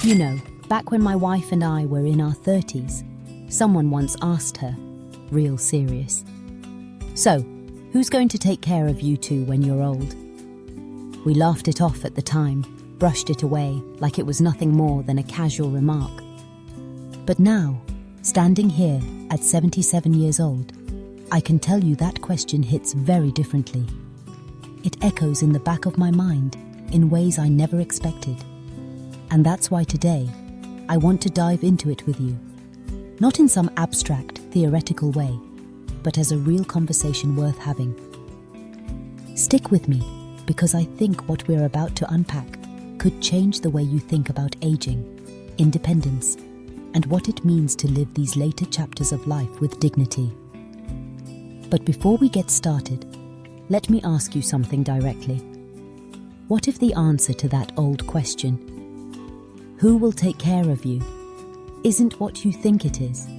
You know, back when my wife and I were in our 30s, someone once asked her, real serious, "So, who's going to take care of you two when you're old?" We laughed it off at the time, brushed it away like it was nothing more than a casual remark. But now, standing here at 77 years old, I can tell you that question hits very differently. It echoes in the back of my mind in ways I never expected. And that's why today, I want to dive into it with you. Not in some abstract, theoretical way, but as a real conversation worth having. Stick with me, because I think what we're about to unpack could change the way you think about aging, independence, and what it means to live these later chapters of life with dignity. But before we get started, let me ask you something directly. What if the answer to that old question, who will take care of you, isn't what you think it is?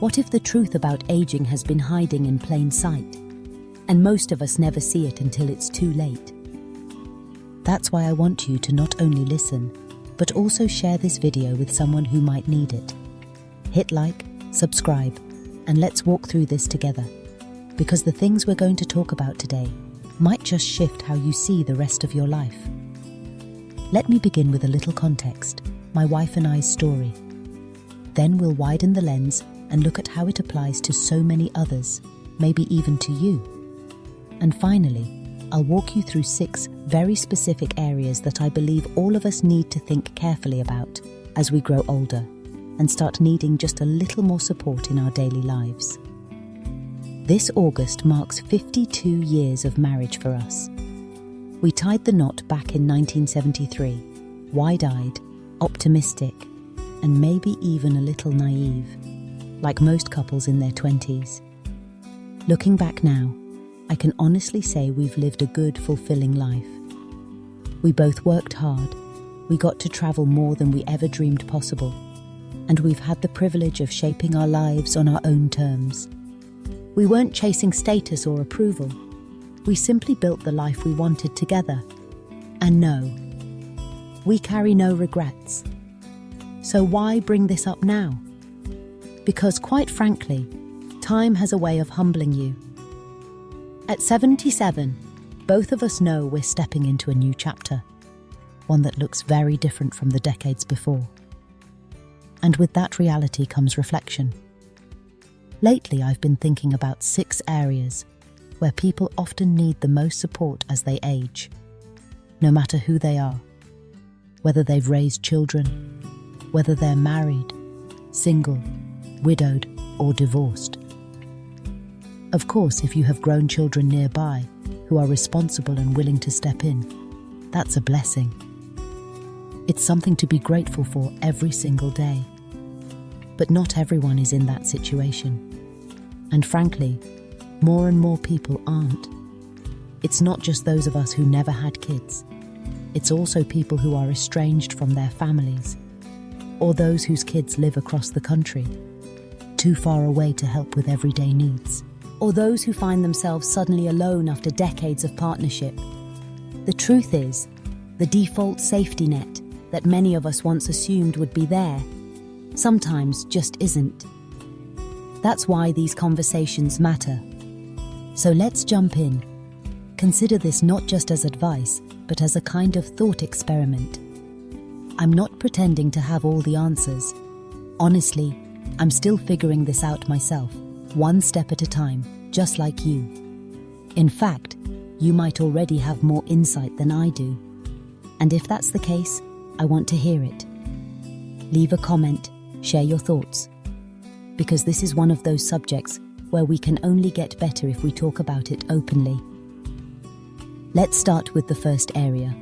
What if the truth about aging has been hiding in plain sight, and most of us never see it until it's too late? That's why I want you to not only listen, but also share this video with someone who might need it. Hit like, subscribe, and let's walk through this together, because the things we're going to talk about today might just shift how you see the rest of your life. Let me begin with a little context, my wife and I's story. Then we'll widen the lens and look at how it applies to so many others, maybe even to you. And finally, I'll walk you through 6 very specific areas that I believe all of us need to think carefully about as we grow older and start needing just a little more support in our daily lives. This August marks 52 years of marriage for us. We tied the knot back in 1973, wide-eyed, optimistic, and maybe even a little naive, like most couples in their 20s. Looking back now, I can honestly say we've lived a good, fulfilling life. We both worked hard, we got to travel more than we ever dreamed possible, and we've had the privilege of shaping our lives on our own terms. We weren't chasing status or approval. We simply built the life we wanted together. And no, we carry no regrets. So why bring this up now? Because quite frankly, time has a way of humbling you. At 77, both of us know we're stepping into a new chapter, one that looks very different from the decades before. And with that reality comes reflection. Lately, I've been thinking about 6 areas where people often need the most support as they age, no matter who they are, whether they've raised children, whether they're married, single, widowed, or divorced. Of course, if you have grown children nearby who are responsible and willing to step in, that's a blessing. It's something to be grateful for every single day. But not everyone is in that situation. And frankly, more and more people aren't. It's not just those of us who never had kids. It's also people who are estranged from their families, or those whose kids live across the country, too far away to help with everyday needs, or those who find themselves suddenly alone after decades of partnership. The truth is, the default safety net that many of us once assumed would be there sometimes just isn't. That's why these conversations matter. So let's jump in. Consider this not just as advice, but as a kind of thought experiment. I'm not pretending to have all the answers. Honestly, I'm still figuring this out myself, one step at a time, just like you. In fact, you might already have more insight than I do. And if that's the case, I want to hear it. Leave a comment, share your thoughts, because this is one of those subjects where we can only get better if we talk about it openly. Let's start with the first area,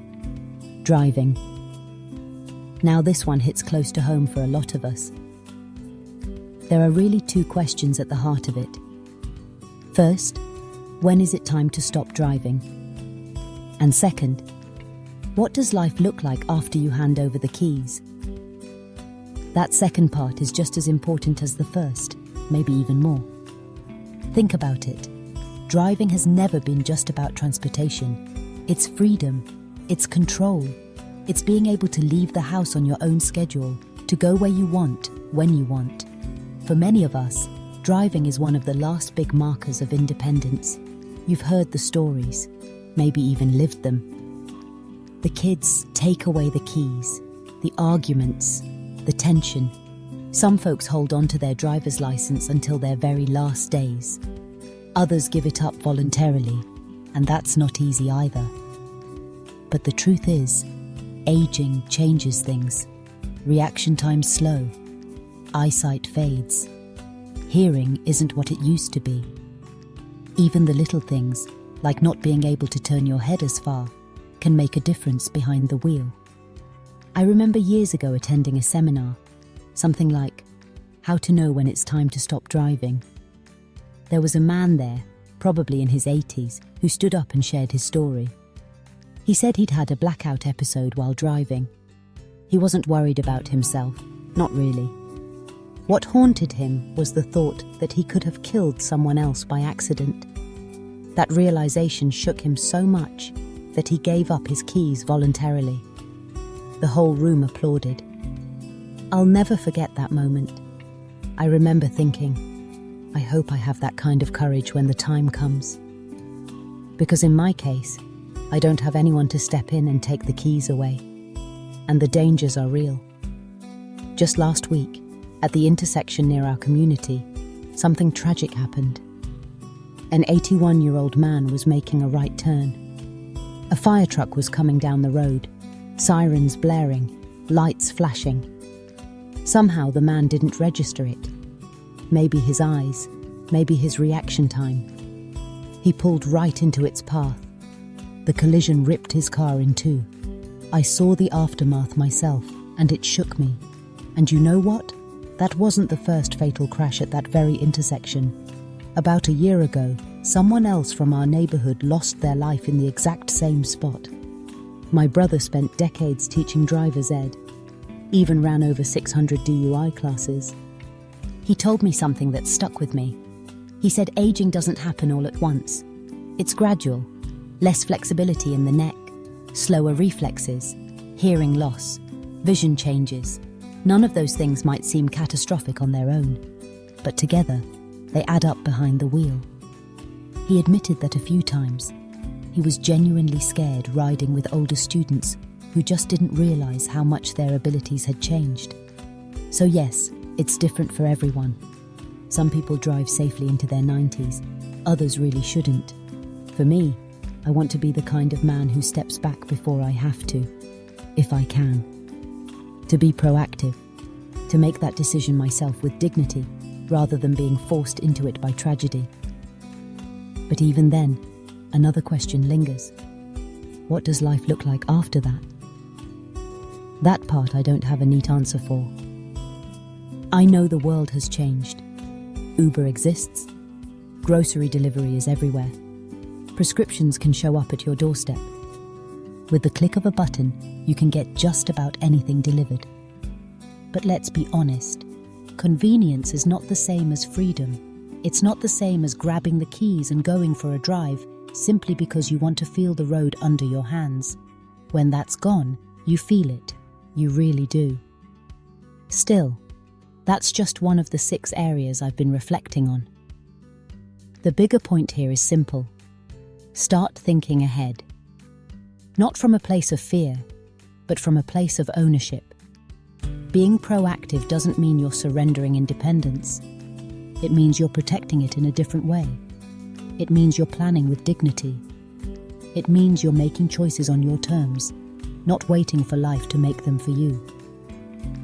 driving. Now this one hits close to home for a lot of us. There are really 2 questions at the heart of it. First, when is it time to stop driving? And second, what does life look like after you hand over the keys? That second part is just as important as the first, maybe even more. Think about it. Driving has never been just about transportation. It's freedom, it's control, It's being able to leave the house on your own schedule, to go where you want, when you want. For many of us, driving is one of the last big markers of independence. You've heard the stories, maybe even lived them. The kids take away the keys, the arguments, the tension. Some folks hold on to their driver's license until their very last days. Others give it up voluntarily, and that's not easy either. But the truth is, aging changes things. Reaction time's slow. Eyesight fades. Hearing isn't what it used to be. Even the little things, like not being able to turn your head as far, can make a difference behind the wheel. I remember years ago attending a seminar, something like, How to Know When It's Time to Stop Driving. There was a man there, probably in his 80s, who stood up and shared his story. He said he'd had a blackout episode while driving. He wasn't worried about himself, not really. What haunted him was the thought that he could have killed someone else by accident. That realization shook him so much that he gave up his keys voluntarily. The whole room applauded. I'll never forget that moment. I remember thinking, I hope I have that kind of courage when the time comes. Because in my case, I don't have anyone to step in and take the keys away. And the dangers are real. Just last week, at the intersection near our community, something tragic happened. An 81-year-old man was making a right turn. A fire truck was coming down the road, sirens blaring, lights flashing. Somehow the man didn't register it. Maybe his eyes, maybe his reaction time. He pulled right into its path. The collision ripped his car in two. I saw the aftermath myself, and it shook me. And you know what? That wasn't the first fatal crash at that very intersection. About a year ago, someone else from our neighborhood lost their life in the exact same spot. My brother spent decades teaching driver's ed, even ran over 600 DUI classes. He told me something that stuck with me. He said aging doesn't happen all at once. It's gradual. Less flexibility in the neck, slower reflexes, hearing loss, vision changes. None of those things might seem catastrophic on their own, but together, they add up behind the wheel. He admitted that a few times, he was genuinely scared riding with older students who just didn't realize how much their abilities had changed. So yes, it's different for everyone. Some people drive safely into their 90s, others really shouldn't. For me, I want to be the kind of man who steps back before I have to, if I can. To be proactive, to make that decision myself with dignity, rather than being forced into it by tragedy. But even then, another question lingers. What does life look like after that? That part I don't have a neat answer for. I know the world has changed. Uber exists. Grocery delivery is everywhere. Prescriptions can show up at your doorstep. With the click of a button, you can get just about anything delivered. But let's be honest, convenience is not the same as freedom. It's not the same as grabbing the keys and going for a drive simply because you want to feel the road under your hands. When that's gone, you feel it. You really do. Still, that's just one of the 6 areas I've been reflecting on. The bigger point here is simple. Start thinking ahead. Not from a place of fear, but from a place of ownership. Being proactive doesn't mean you're surrendering independence. It means you're protecting it in a different way. It means you're planning with dignity. It means you're making choices on your terms, not waiting for life to make them for you.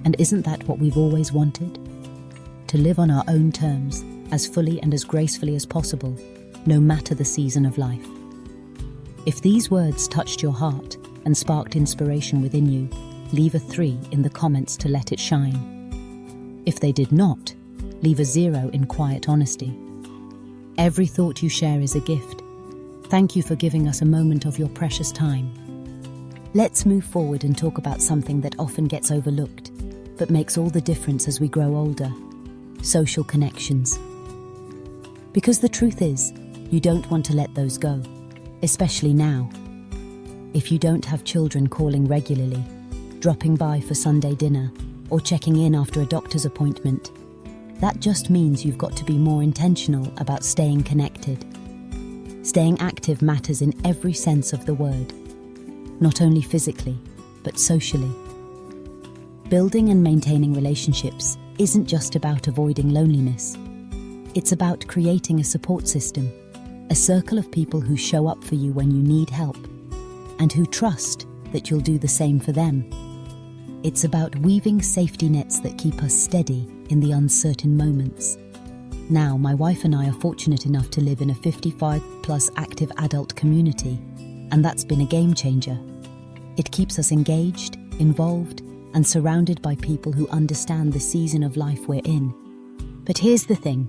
And isn't that what we've always wanted? To live on our own terms, as fully and as gracefully as possible, no matter the season of life. If these words touched your heart and sparked inspiration within you, leave a 3 in the comments to let it shine. If they did not, leave a 0 in quiet honesty. Every thought you share is a gift. Thank you for giving us a moment of your precious time. Let's move forward and talk about something that often gets overlooked, but makes all the difference as we grow older: social connections. Because the truth is, you don't want to let those go, especially now. If you don't have children calling regularly, dropping by for Sunday dinner, or checking in after a doctor's appointment, that just means you've got to be more intentional about staying connected. Staying active matters in every sense of the word, not only physically, but socially. Building and maintaining relationships isn't just about avoiding loneliness. It's about creating a support system, a circle of people who show up for you when you need help, and who trust that you'll do the same for them. It's about weaving safety nets that keep us steady in the uncertain moments. Now, my wife and I are fortunate enough to live in a 55-plus active adult community, and that's been a game changer. It keeps us engaged, involved, and surrounded by people who understand the season of life we're in. But here's the thing,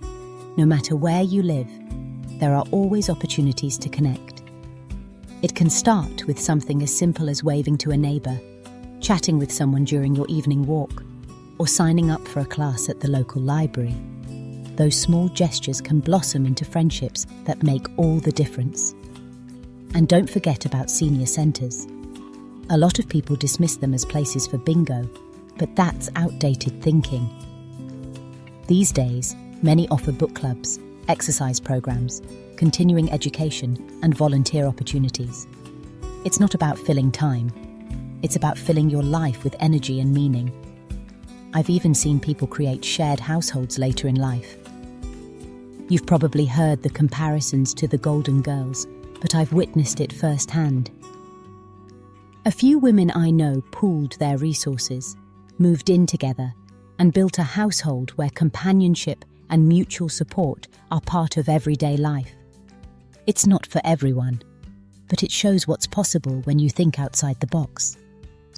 no matter where you live, there are always opportunities to connect. It can start with something as simple as waving to a neighbour, chatting with someone during your evening walk, or signing up for a class at the local library. Those small gestures can blossom into friendships that make all the difference. And don't forget about senior centres. A lot of people dismiss them as places for bingo, but that's outdated thinking. These days, many offer book clubs, exercise programs, continuing education, and volunteer opportunities. It's not about filling time. It's about filling your life with energy and meaning. I've even seen people create shared households later in life. You've probably heard the comparisons to the Golden Girls, but I've witnessed it firsthand. A few women I know pooled their resources, moved in together, and built a household where companionship and mutual support are part of everyday life. It's not for everyone, but it shows what's possible when you think outside the box.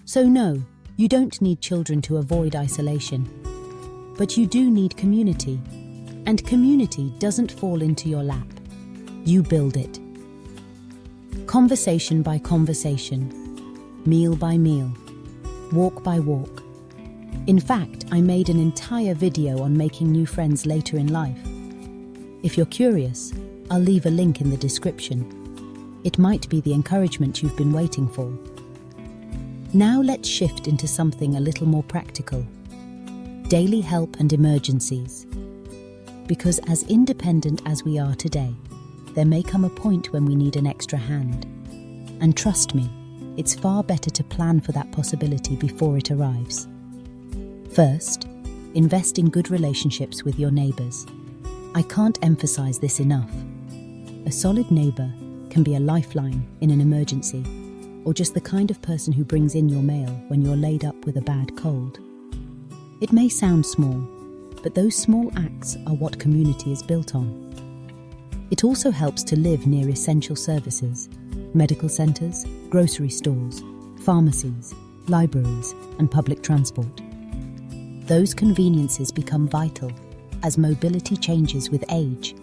So no, you don't need children to avoid isolation, but you do need community, and community doesn't fall into your lap. You build it. Conversation by conversation, meal by meal, walk by walk. In fact, I made an entire video on making new friends later in life. If you're curious, I'll leave a link in the description. It might be the encouragement you've been waiting for. Now let's shift into something a little more practical. Daily help and emergencies. Because as independent as we are today, there may come a point when we need an extra hand. And trust me, it's far better to plan for that possibility before it arrives. First, invest in good relationships with your neighbours. I can't emphasise this enough. A solid neighbour can be a lifeline in an emergency, or just the kind of person who brings in your mail when you're laid up with a bad cold. It may sound small, but those small acts are what community is built on. It also helps to live near essential services, medical centres, grocery stores, pharmacies, libraries, and public transport. Those conveniences become vital as mobility changes with age.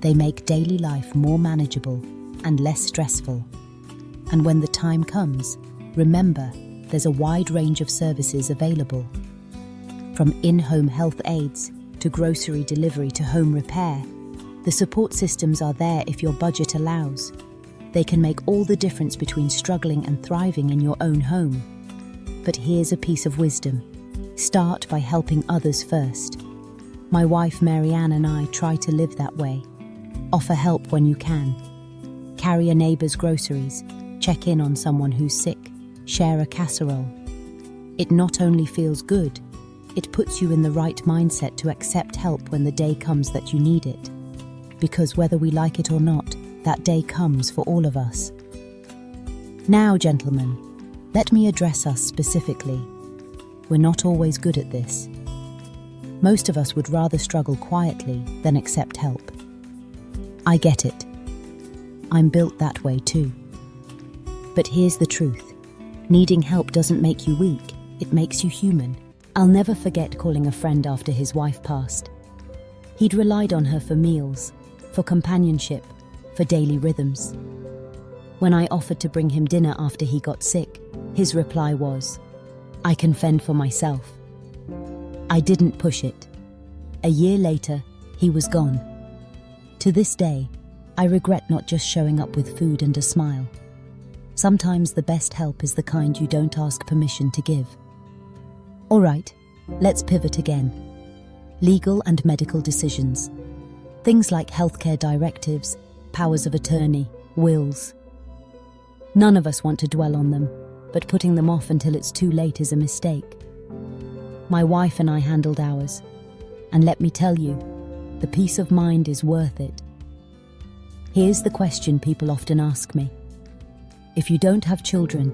They make daily life more manageable and less stressful. And when the time comes, remember, there's a wide range of services available. From in-home health aids to grocery delivery to home repair, the support systems are there if your budget allows. They can make all the difference between struggling and thriving in your own home. But here's a piece of wisdom. Start by helping others first. My wife Marianne and I try to live that way. Offer help when you can. Carry a neighbour's groceries. Check in on someone who's sick. Share a casserole. It not only feels good, it puts you in the right mindset to accept help when the day comes that you need it. Because whether we like it or not, that day comes for all of us. Now, gentlemen, let me address us specifically. We're not always good at this. Most of us would rather struggle quietly than accept help. I get it. I'm built that way too. But here's the truth. Needing help doesn't make you weak, it makes you human. I'll never forget calling a friend after his wife passed. He'd relied on her for meals, for companionship, for daily rhythms. When I offered to bring him dinner after he got sick, his reply was, "I can fend for myself." I didn't push it. A year later, he was gone. To this day, I regret not just showing up with food and a smile. Sometimes the best help is the kind you don't ask permission to give. All right, let's pivot again. Legal and medical decisions. Things like healthcare directives, powers of attorney, wills. None of us want to dwell on them, but putting them off until it's too late is a mistake. My wife and I handled ours, and let me tell you, the peace of mind is worth it. Here's the question people often ask me. If you don't have children,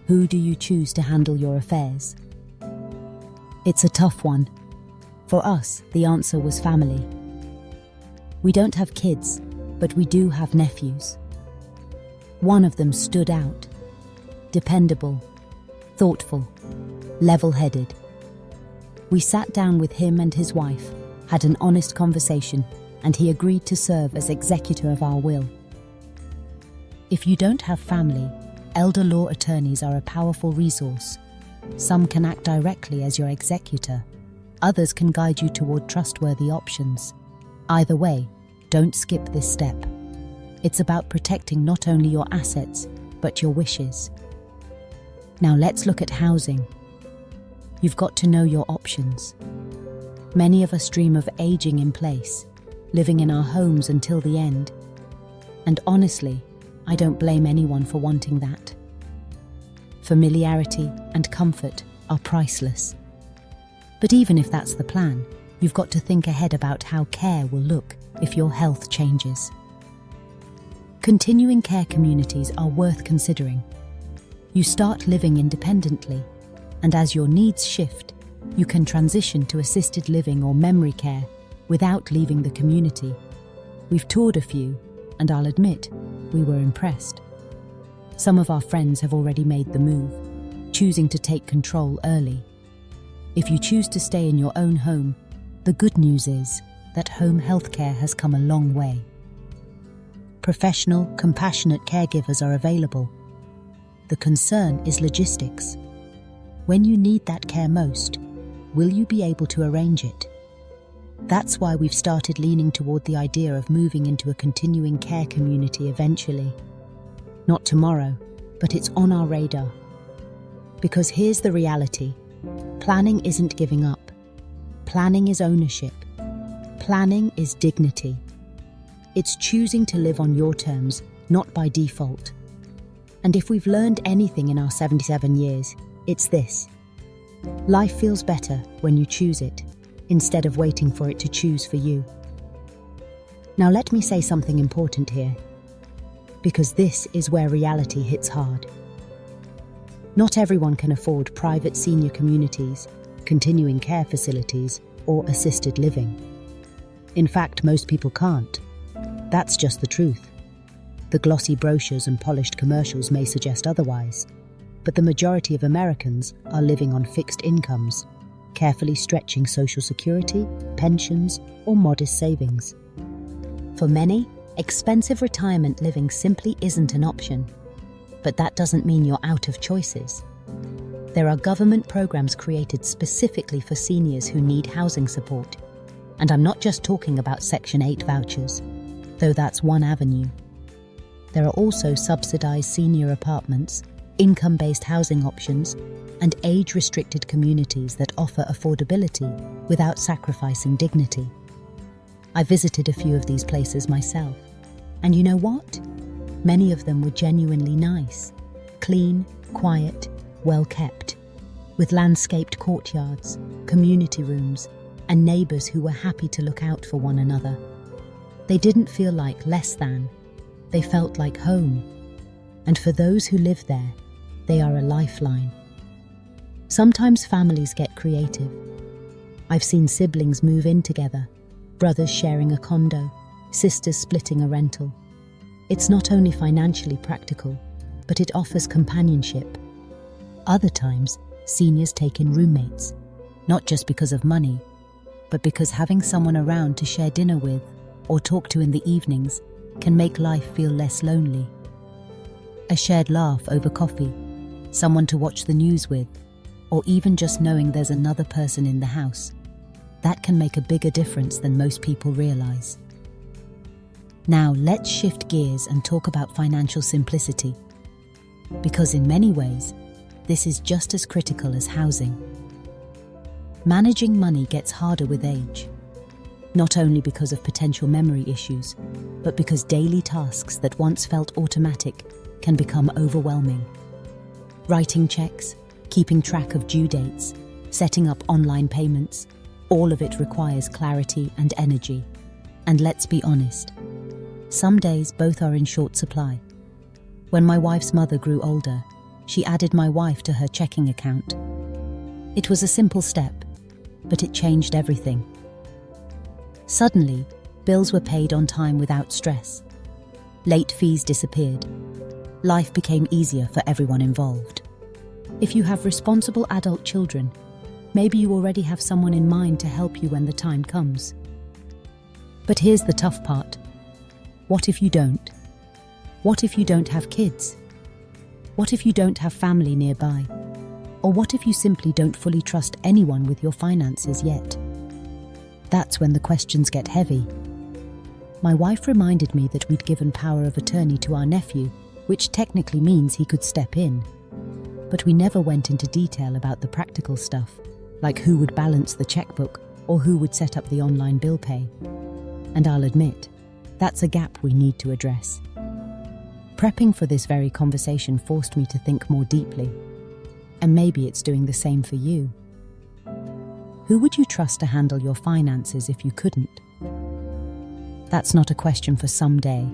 who do you choose to handle your affairs? It's a tough one. For us, the answer was family. We don't have kids, but we do have nephews. One of them stood out. Dependable, thoughtful, level-headed. We sat down with him and his wife, had an honest conversation, and he agreed to serve as executor of our will. If you don't have family, elder law attorneys are a powerful resource. Some can act directly as your executor. Others can guide you toward trustworthy options. Either way, don't skip this step. It's about protecting not only your assets, but your wishes. Now let's look at housing. You've got to know your options. Many of us dream of aging in place, living in our homes until the end. And honestly, I don't blame anyone for wanting that. Familiarity and comfort are priceless. But even if that's the plan, you've got to think ahead about how care will look if your health changes. Continuing care communities are worth considering. You start living independently, and as your needs shift, you can transition to assisted living or memory care without leaving the community. We've toured a few, and I'll admit, we were impressed. Some of our friends have already made the move, choosing to take control early. If you choose to stay in your own home, the good news is that home healthcare has come a long way. Professional, compassionate caregivers are available. The concern is logistics. When you need that care most, will you be able to arrange it? That's why we've started leaning toward the idea of moving into a continuing care community eventually. Not tomorrow, but it's on our radar. Because here's the reality. Planning isn't giving up. Planning is ownership. Planning is dignity. It's choosing to live on your terms, not by default. And if we've learned anything in our 77 years, it's this. Life feels better when you choose it, instead of waiting for it to choose for you. Now let me say something important here, because this is where reality hits hard. Not everyone can afford private senior communities, continuing care facilities, or assisted living. In fact, most people can't. That's just the truth. The glossy brochures and polished commercials may suggest otherwise, but the majority of Americans are living on fixed incomes, carefully stretching Social Security, pensions, or modest savings. For many, expensive retirement living simply isn't an option. But that doesn't mean you're out of choices. There are government programs created specifically for seniors who need housing support. And I'm not just talking about Section 8 vouchers, though that's one avenue. There are also subsidized senior apartments, income-based housing options, and age-restricted communities that offer affordability without sacrificing dignity. I visited a few of these places myself, and you know what? Many of them were genuinely nice, clean, quiet, well-kept, with landscaped courtyards, community rooms, and neighbours who were happy to look out for one another. They didn't feel like less than, they felt like home. And for those who live there, they are a lifeline. Sometimes families get creative. I've seen siblings move in together, brothers sharing a condo, sisters splitting a rental. It's not only financially practical, but it offers companionship. Other times, seniors take in roommates, not just because of money, but because having someone around to share dinner with or talk to in the evenings can make life feel less lonely. A shared laugh over coffee, someone to watch the news with, or even just knowing there's another person in the house, that can make a bigger difference than most people realize. Now let's shift gears and talk about financial simplicity. because in many ways, this is just as critical as housing. Managing money gets harder with age, not only because of potential memory issues, but because daily tasks that once felt automatic can become overwhelming. Writing checks, keeping track of due dates, setting up online payments, all of it requires clarity and energy. And let's be honest, some days both are in short supply. When my wife's mother grew older, she added my wife to her checking account. It was a simple step, but it changed everything. Suddenly, bills were paid on time without stress. Late fees disappeared. Life became easier for everyone involved. If you have responsible adult children, maybe you already have someone in mind to help you when the time comes. But here's the tough part. What if you don't? What if you don't have kids? What if you don't have family nearby? Or what if you simply don't fully trust anyone with your finances yet? That's when the questions get heavy. My wife reminded me that we'd given power of attorney to our nephew, which technically means he could step in. But we never went into detail about the practical stuff, like who would balance the checkbook or who would set up the online bill pay. And I'll admit, that's a gap we need to address. Prepping for this very conversation forced me to think more deeply. And maybe it's doing the same for you. Who would you trust to handle your finances if you couldn't? That's not a question for someday.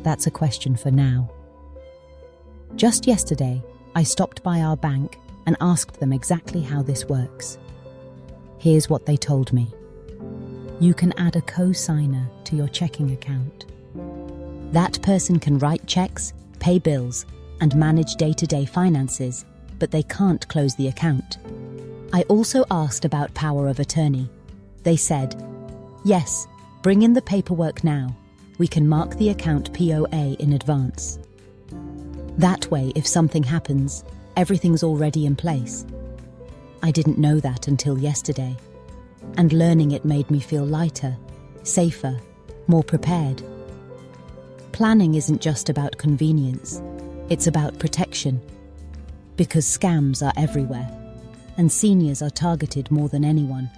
That's a question for now. Just yesterday, I stopped by our bank and asked them exactly how this works. Here's what they told me. You can add a co-signer to your checking account. That person can write checks, pay bills, and manage day-to-day finances, but they can't close the account. I also asked about power of attorney. They said, yes, bring in the paperwork now. We can mark the account POA in advance. That way, if something happens, everything's already in place. I didn't know that until yesterday, and learning it made me feel lighter, safer, more prepared. Planning isn't just about convenience, it's about protection. Because scams are everywhere, and seniors are targeted more than anyone.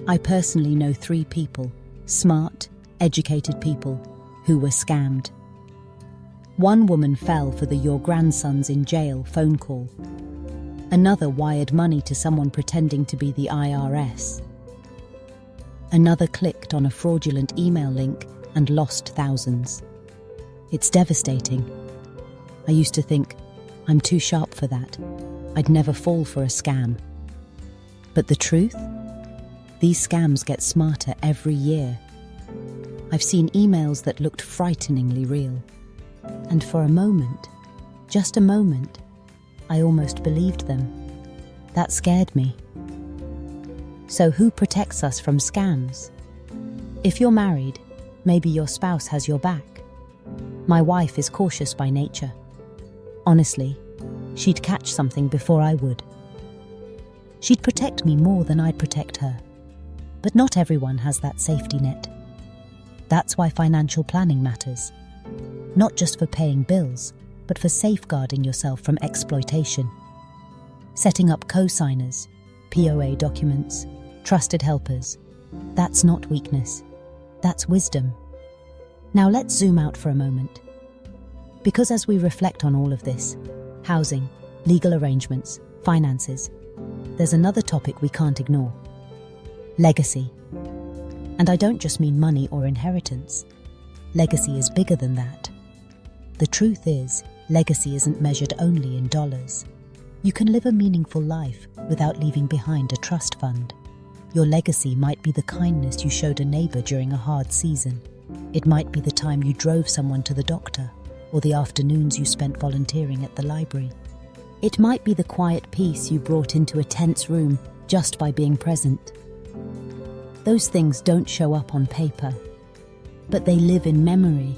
I personally know 3 people, smart, educated people, who were scammed. One woman fell for the "your grandson's in jail" phone call. Another wired money to someone pretending to be the IRS. Another clicked on a fraudulent email link and lost thousands. It's devastating. I used to think, I'm too sharp for that. I'd never fall for a scam. But the truth? These scams get smarter every year. I've seen emails that looked frighteningly real. And for a moment, just a moment, I almost believed them. That scared me. So who protects us from scams? If you're married, maybe your spouse has your back. My wife is cautious by nature. Honestly, she'd catch something before I would. She'd protect me more than I'd protect her. But not everyone has that safety net. That's why financial planning matters. Not just for paying bills, but for safeguarding yourself from exploitation. Setting up co-signers, POA documents, trusted helpers. That's not weakness. That's wisdom. Now let's zoom out for a moment. Because as we reflect on all of this, housing, legal arrangements, finances, there's another topic we can't ignore. Legacy. And I don't just mean money or inheritance. Legacy is bigger than that. The truth is, legacy isn't measured only in dollars. You can live a meaningful life without leaving behind a trust fund. Your legacy might be the kindness you showed a neighbor during a hard season. It might be the time you drove someone to the doctor, or the afternoons you spent volunteering at the library. It might be the quiet peace you brought into a tense room just by being present. Those things don't show up on paper, but they live in memory.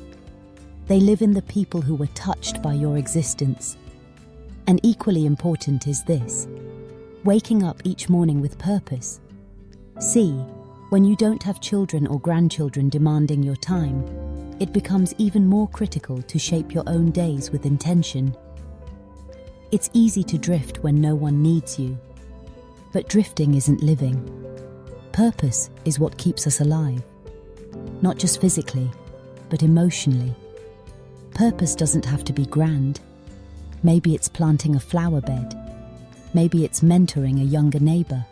They live in the people who were touched by your existence. And equally important is this: waking up each morning with purpose. See, when you don't have children or grandchildren demanding your time, it becomes even more critical to shape your own days with intention. It's easy to drift when no one needs you. But drifting isn't living. Purpose is what keeps us alive. Not just physically, but emotionally. Purpose doesn't have to be grand. Maybe it's planting a flower bed. Maybe it's mentoring a younger neighbour.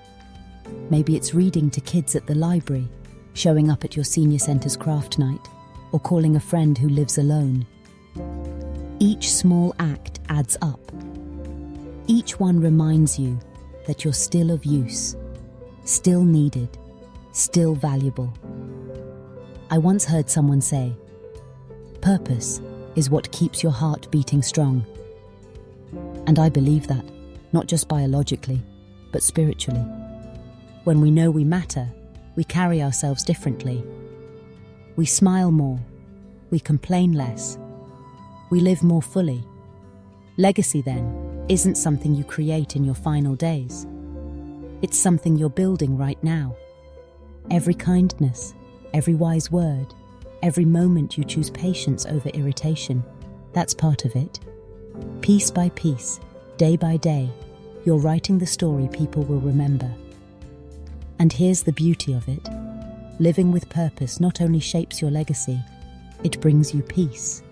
Maybe it's reading to kids at the library, showing up at your senior centre's craft night, or calling a friend who lives alone. Each small act adds up. Each one reminds you that you're still of use, still needed, still valuable. I once heard someone say, "Purpose is what keeps your heart beating strong." And I believe that, not just biologically, but spiritually. When we know we matter, we carry ourselves differently. We smile more, we complain less, we live more fully. Legacy, then, isn't something you create in your final days. It's something you're building right now. Every kindness, every wise word, every moment you choose patience over irritation, that's part of it. Piece by piece, day by day, you're writing the story people will remember. And here's the beauty of it. Living with purpose not only shapes your legacy, it brings you peace.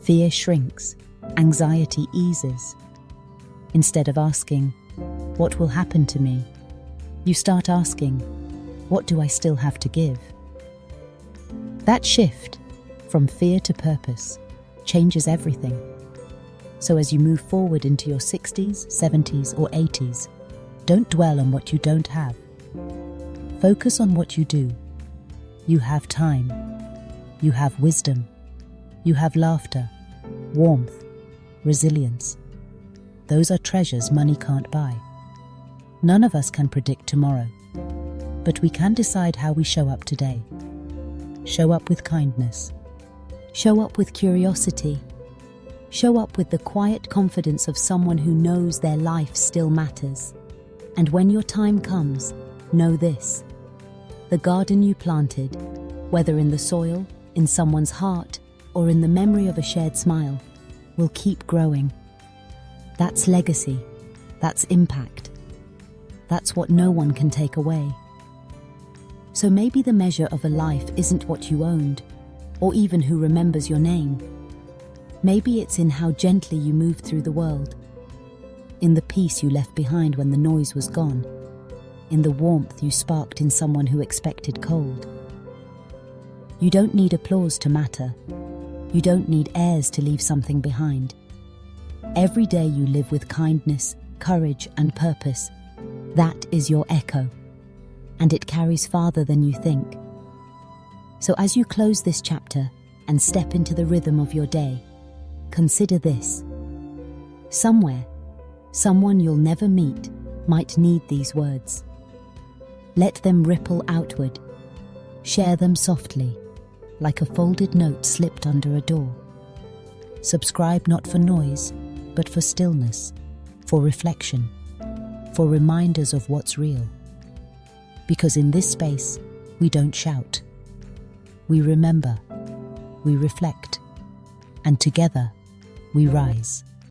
Fear shrinks, anxiety eases. Instead of asking, "What will happen to me?" you start asking, "What do I still have to give?" That shift, from fear to purpose, changes everything. So as you move forward into your 60s, 70s, or 80s, don't dwell on what you don't have. Focus on what you do. You have time. You have wisdom. You have laughter, warmth, resilience. Those are treasures money can't buy. None of us can predict tomorrow, but we can decide how we show up today. Show up with kindness. Show up with curiosity. Show up with the quiet confidence of someone who knows their life still matters. And when your time comes, know this: the garden you planted, whether in the soil, in someone's heart, or in the memory of a shared smile, will keep growing. That's legacy. That's impact. That's what no one can take away. So maybe the measure of a life isn't what you owned, or even who remembers your name. Maybe it's in how gently you move through the world, in the peace you left behind when the noise was gone, in the warmth you sparked in someone who expected cold. You don't need applause to matter. You don't need heirs to leave something behind. Every day you live with kindness, courage, and purpose, that is your echo, and it carries farther than you think. So as you close this chapter and step into the rhythm of your day, consider this. Somewhere, someone you'll never meet might need these words. Let them ripple outward. Share them softly, like a folded note slipped under a door. Subscribe not for noise, but for stillness, for reflection, for reminders of what's real. Because in this space, we don't shout. We remember, we reflect, and together, we rise.